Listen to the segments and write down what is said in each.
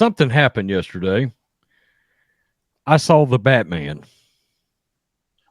something happened yesterday. I saw the Batman.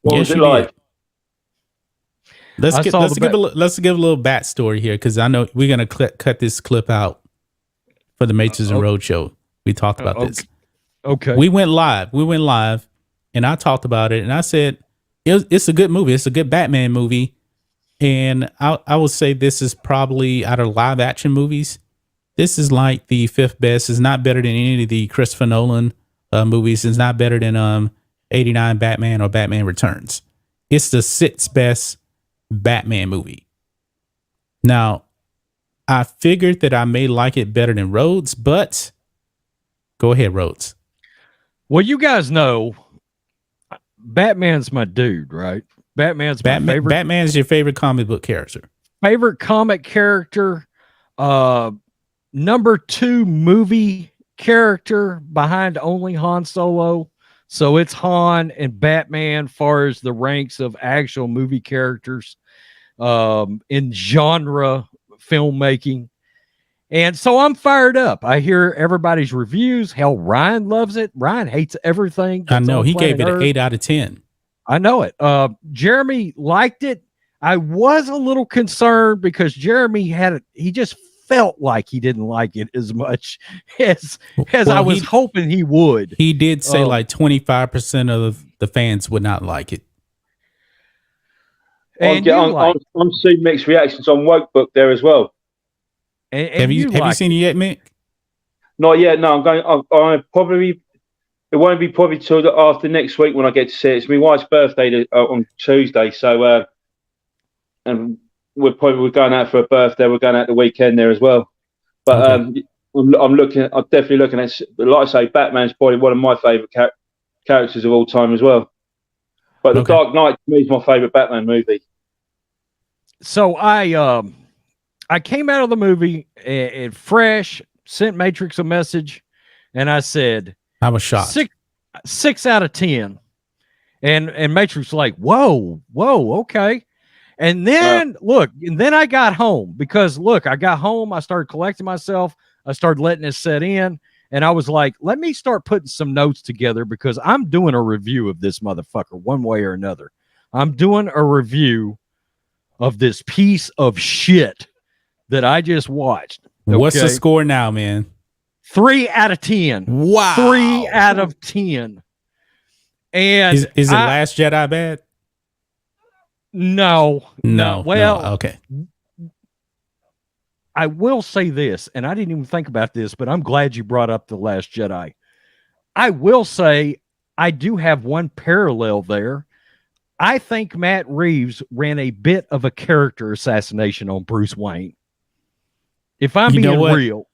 What was it like? Let's give a little backstory here, because I know we're gonna cut this clip out for the Matrixx and Rhodes show. We talked about this. Okay. We went live, and I talked about it, and I said it's a good movie. It's a good Batman movie, and I will say this is probably, out of live action movies, this is like the fifth best. It's not better than any of the Christopher Nolan movies. It's not better than 89 Batman or Batman Returns. It's the sixth best Batman movie. Now, I figured that I may like it better than Rhodes, but go ahead, Rhodes. Well, you guys know Batman's my dude, right? Batman's my favorite. Batman's your favorite comic book character. Favorite comic character. Number 2 movie character behind only Han Solo. So it's Han and Batman far as the ranks of actual movie characters in genre filmmaking. And so I'm fired up. I hear everybody's reviews. Hell, Ryan loves it. Ryan hates everything. I know. He gave it an 8 out of 10. I know it. Jeremy liked it. I was a little concerned because Jeremy he just felt like he didn't like it as much as I was hoping he would. He did say like 25% of the fans would not like it. I'm seeing mixed reactions on Wokebook there as well. And have you seen it yet, Mick? Not yet. No, I'm going. I probably. It won't be probably till after next week when I get to see it. It's my wife's birthday on Tuesday, so and we're going out for a birthday. We're going out the weekend there as well. But okay. I'm definitely looking at. Like I say, Batman's probably one of my favourite characters of all time as well. But The Dark Knight to me is my favourite Batman movie. So I came out of the movie and fresh, sent Matrixx a message, and I said, I was shocked. 6 out of 10. And Matrixx like, whoa, okay. And then then I got home because I got home, I started collecting myself, I started letting it set in, and I was like, let me start putting some notes together because I'm doing a review of this motherfucker one way or another. I'm doing a review of this piece of shit that I just watched. Okay? What's the score now, man? 3 out of 10. Wow. 3 out of 10. And is it Last Jedi bad? No. Well, no. Okay. I will say this, and I didn't even think about this, but I'm glad you brought up The Last Jedi. I will say I do have one parallel there. I think Matt Reeves ran a bit of a character assassination on Bruce Wayne. If I'm being real.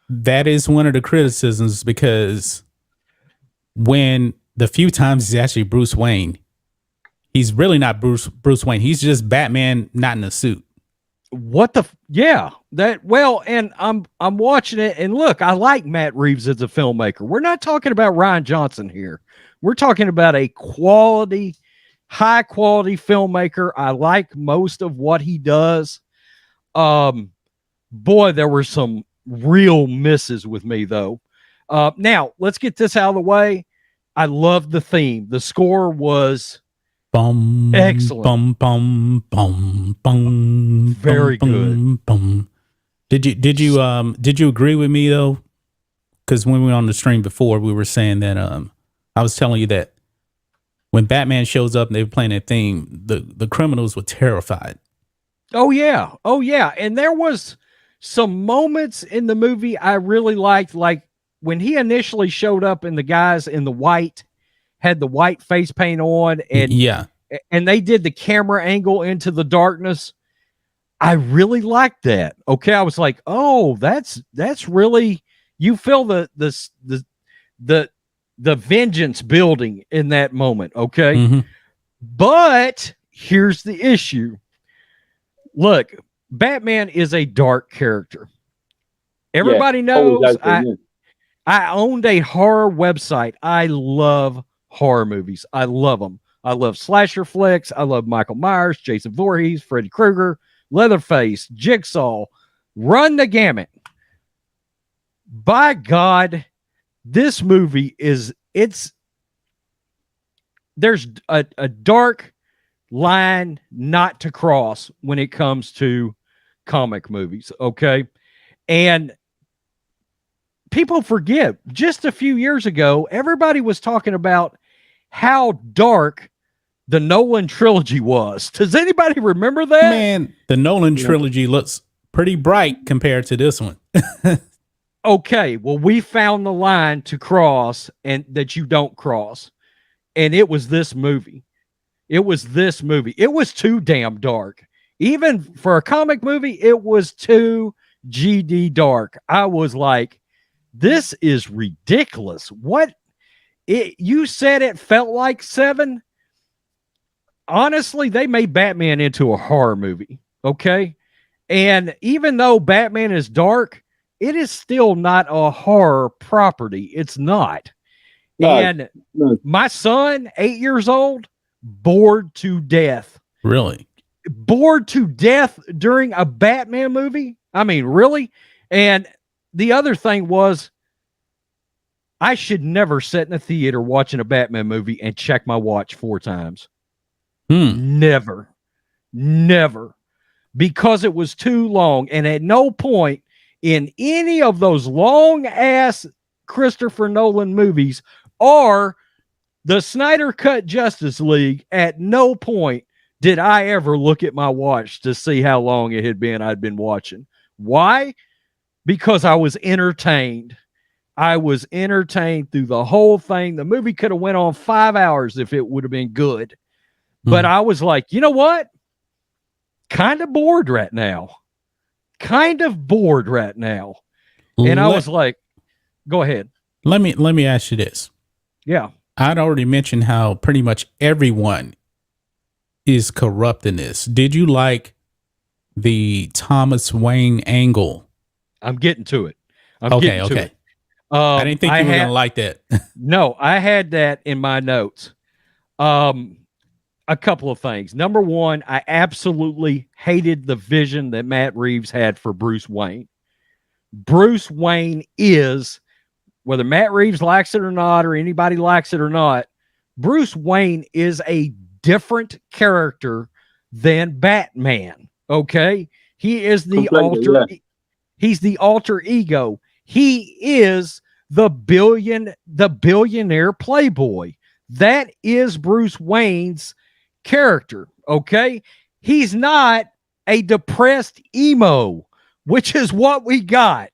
That is one of the criticisms, because when the few times he's actually Bruce Wayne, he's really not Bruce Wayne. He's just Batman, not in a suit. And I'm watching it, and look, I like Matt Reeves as a filmmaker. We're not talking about Rian Johnson here. We're talking about a high quality filmmaker. I like most of what he does. Boy, there were some real misses with me though. Now let's get this out of the way. I love the theme. The score was excellent. Very good. Did you agree with me though? Because when we were on the stream before, we were saying that I was telling you that when Batman shows up and they were playing that theme, the criminals were terrified. Oh yeah. And there was some moments in the movie I really liked, like when he initially showed up and the guys in the white had the white face paint on, and they did the camera angle into the darkness. I really liked that. Okay, I was like, oh, that's really, you feel the vengeance building in that moment. Okay, mm-hmm. But here's the issue. Look, Batman is a dark character. Everybody knows I owned a horror website. I love horror movies. I love them. I love slasher flicks. I love Michael Myers, Jason Voorhees, Freddy Krueger, Leatherface, Jigsaw, run the gamut. by God, this movie there's a dark line not to cross when it comes to comic movies, okay? And people forget, just a few years ago, everybody was talking about how dark the Nolan trilogy was. Does anybody remember that? Man, the Nolan trilogy looks pretty bright compared to this one. Okay, well, we found the line to cross and that you don't cross. And it was this movie. It was too damn dark. Even for a comic movie, it was too GD dark. I was like, this is ridiculous. You said it felt like 7. Honestly, they made Batman into a horror movie. Okay. And even though Batman is dark, it is still not a horror property. It's not. No, and my son, 8 years old, bored to death. Really? Bored to death during a Batman movie? I mean, really? And the other thing was, I should never sit in a theater watching a Batman movie and check my watch 4 times. Never. Because it was too long. And at no point in any of those long ass Christopher Nolan movies or the Snyder Cut Justice League, at no point did I ever look at my watch to see how long it had been I'd been watching. Why? Because I was entertained. I was entertained through the whole thing. The movie could have went on 5 hours if it would have been good. But I was like, you know what? Kind of bored right now. And I was like, go ahead. Let me ask you this. Yeah. I'd already mentioned how pretty much everyone is corrupt in this. Did you like the Thomas Wayne angle? I'm getting to it. Okay. I didn't think you were going to like that. No, I had that in my notes. A couple of things. Number one, I absolutely hated the vision that Matt Reeves had for Bruce Wayne. Bruce Wayne is, whether Matt Reeves likes it or not, or anybody likes it or not, Bruce Wayne is a different character than Batman. Okay? He is the he's the alter ego. He is the billionaire playboy. That is Bruce Wayne's character. Okay? He's not a depressed emo, which is what we got.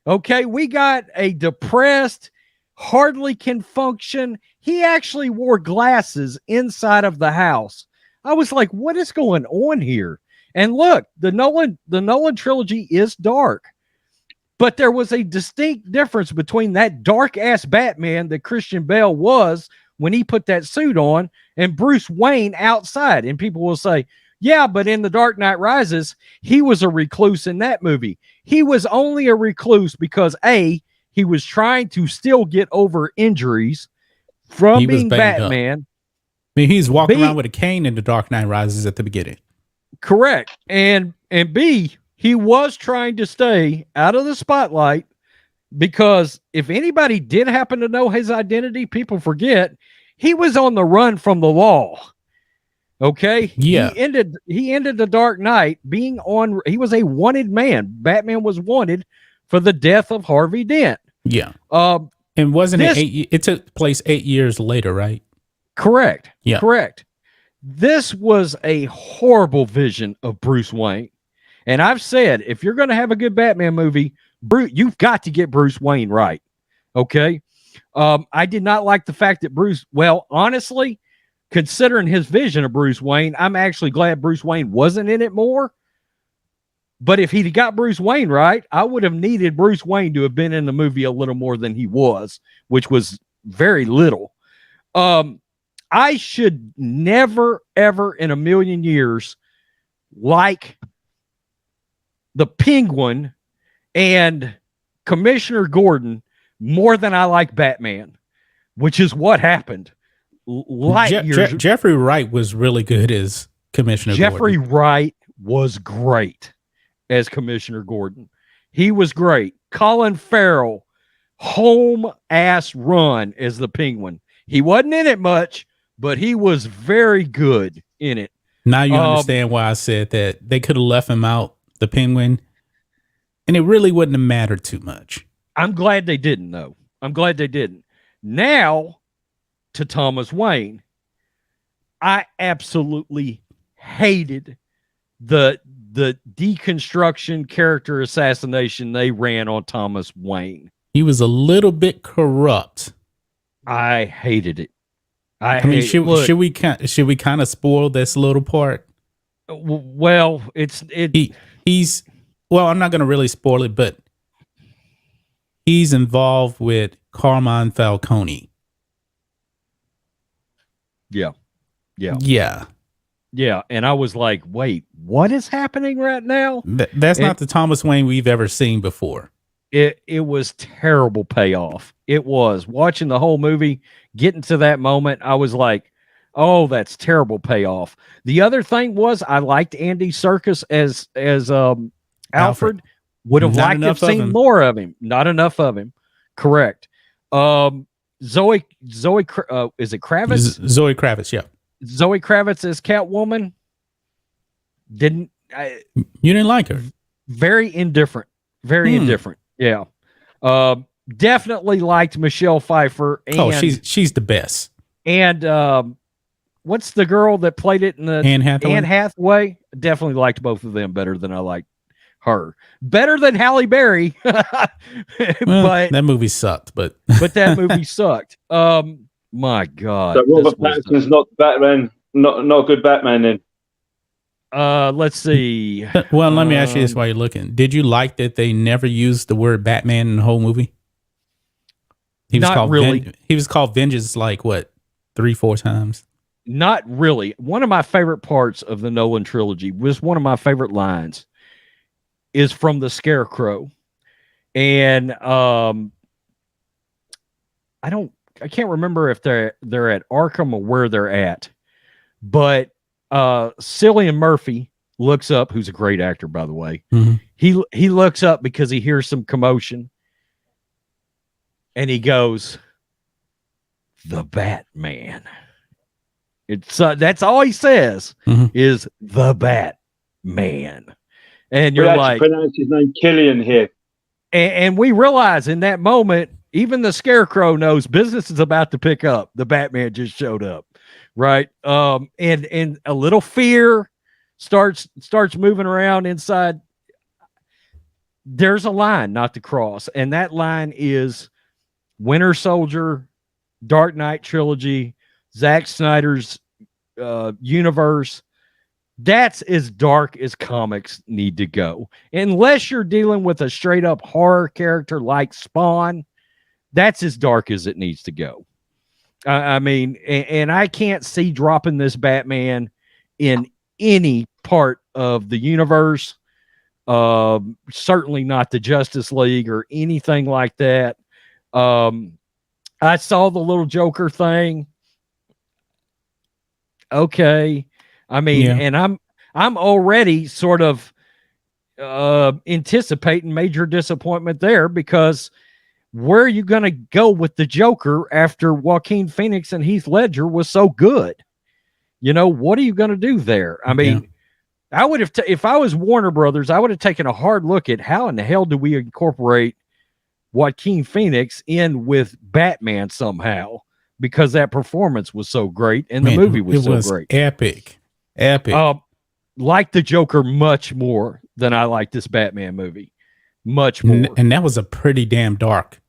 Okay? We got a depressed, hardly can function. He actually wore glasses inside of the house. I was like, what is going on here? And look, the Nolan trilogy is dark. But there was a distinct difference between that dark-ass Batman that Christian Bale was when he put that suit on and Bruce Wayne outside. And people will say, yeah, but in The Dark Knight Rises, he was a recluse in that movie. He was only a recluse because, A, he was trying to still get over injuries from being Batman. I mean, he's walking around with a cane in The Dark Knight Rises at the beginning. Correct. And B, he was trying to stay out of the spotlight because if anybody did happen to know his identity, people forget he was on the run from the law. Okay. Yeah. He ended The Dark Knight being on. He was a wanted man. Batman was wanted for the death of Harvey Dent. Yeah. And wasn't it took place 8 years later, right? Correct. Yeah. Correct. This was a horrible vision of Bruce Wayne. And I've said, if you're going to have a good Batman movie, you've got to get Bruce Wayne right. Okay. I did not like the fact that honestly, considering his vision of Bruce Wayne, I'm actually glad Bruce Wayne wasn't in it more. But if he'd got Bruce Wayne right, I would have needed Bruce Wayne to have been in the movie a little more than he was, which was very little. I should never, ever in a million years like the Penguin and Commissioner Gordon more than I like Batman, which is what happened. Jeffrey Wright was really good as Commissioner Gordon. Jeffrey Wright was great as Commissioner Gordon. He was great. Colin Farrell home ass run as the Penguin. He wasn't in it much, but he was very good in it. Now you understand why I said that they could have left him out, the Penguin, and it really wouldn't have mattered too much. I'm glad they didn't, though. I'm glad they didn't. Now, to Thomas Wayne, I absolutely hated the deconstruction character assassination they ran on Thomas Wayne. He was a little bit corrupt. I hated it. Should we kind of spoil this little part? Well, he's I'm not going to really spoil it, but he's involved with Carmine Falcone. Yeah. And I was like, wait, what is happening right now? That's not the Thomas Wayne we've ever seen before. It was terrible payoff. It was. Watching the whole movie, getting to that moment, I was like, oh, that's terrible payoff. The other thing was I liked Andy Serkis as Alfred. Would have liked to have seen more of him. Not enough of him. Correct. Zoe is it Kravitz? Zoe Kravitz, yeah. Zoe Kravitz as Catwoman. You didn't like her? Very indifferent. Very indifferent. Yeah. Definitely liked Michelle Pfeiffer. And, she's the best. And what's the girl that played it in the Anne Hathaway? Anne Hathaway? Definitely liked both of them better than I liked her. Better than Halle Berry. But that movie sucked, but that movie sucked. My God. So Robert Pattinson's not Batman, not a good Batman then. Let's see. Well, let me ask you this while you're looking. Did you like that they never used the word Batman in the whole movie? He was called Vengeance like what, 3-4 times? Not really. One of my favorite parts of the Nolan trilogy was one of my favorite lines is from the Scarecrow. And I can't remember if they're at Arkham or where they're at, but Cillian Murphy looks up, who's a great actor, by the way. Mm-hmm. He looks up because he hears some commotion, and he goes, "The Batman." It's that's all he says is the Batman, and you're like, pronounce his name Killian here, and we realize in that moment, even the Scarecrow knows business is about to pick up. The Batman just showed up. Right. And a little fear starts moving around inside. There's a line not to cross. And that line is Winter Soldier, Dark Knight trilogy, Zack Snyder's universe. That's as dark as comics need to go. Unless you're dealing with a straight up horror character like Spawn, that's as dark as it needs to go. I mean, and I can't see dropping this Batman in any part of the universe. Certainly not the Justice League or anything like that. I saw the little Joker thing. Okay. I mean, and I'm already sort of anticipating major disappointment there because where are you going to go with the Joker after Joaquin Phoenix and Heath Ledger was so good? You know, what are you going to do there? I mean, I would have, if I was Warner Brothers, I would have taken a hard look at how in the hell do we incorporate Joaquin Phoenix in with Batman somehow, because that performance was so great and the movie was so great. Epic. Like the Joker much more than I like this Batman movie. Much more. And that was a pretty damn dark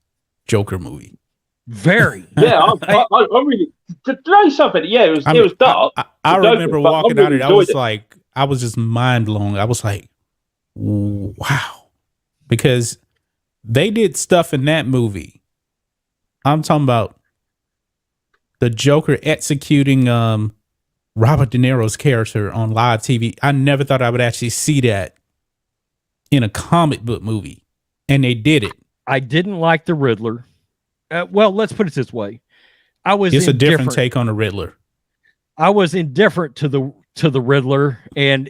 Joker movie. Very. Yeah, I really, to tell something, yeah, it was dark. I remember walking out of it, I was just mind blown. I was like, wow. Because they did stuff in that movie. I'm talking about the Joker executing Robert De Niro's character on live TV. I never thought I would actually see that in a comic book movie, and they did it. I didn't like the Riddler. Well, let's put it this way: it's a different take on the Riddler. I was indifferent to the Riddler, and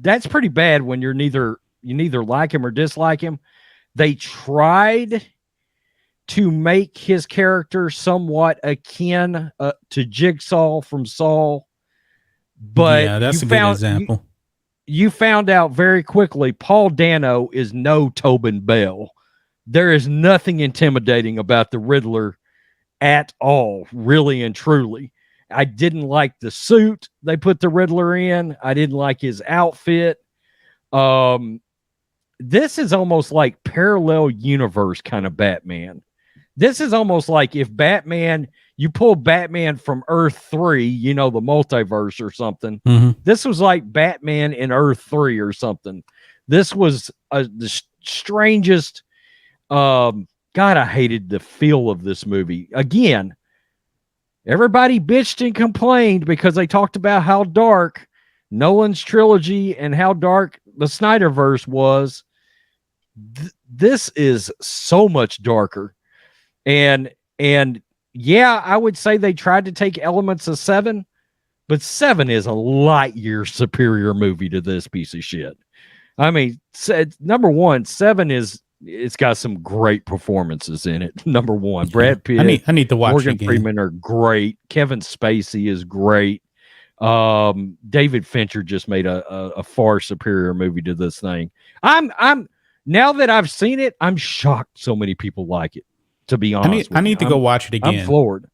that's pretty bad when you neither like him or dislike him. They tried to make his character somewhat akin to Jigsaw from Saw, but yeah, that's a good example. You found out very quickly Paul Dano is no Tobin Bell. There is nothing intimidating about the Riddler at all, really and truly. I didn't like the suit they put the Riddler in. I didn't like his outfit. This is almost like parallel universe kind of Batman. This is almost like if Batman, you pull Batman from Earth 3, you know, the multiverse or something. Mm-hmm. This was like Batman in Earth 3 or something. This was the strangest. God, I hated the feel of this movie. Again, everybody bitched and complained because they talked about how dark Nolan's trilogy and how dark the Snyderverse was. This is so much darker. And yeah, I would say they tried to take elements of 7, but 7 is a light year superior movie to this piece of shit. I mean, number one, 7 it's got some great performances in it. Number one, Brad Pitt, I need to watch Morgan it again. Freeman are great. Kevin Spacey is great. David Fincher just made a far superior movie to this thing. I'm now that I've seen it, I'm shocked so many people like it. To be honest, I need to go watch it again. I'm floored.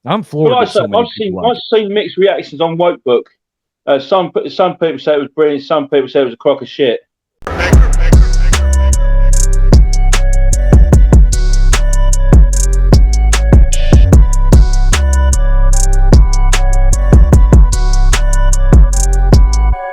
Well, I've seen mixed reactions on Wokebook. Some people say it was brilliant. Some people say it was a crock of shit.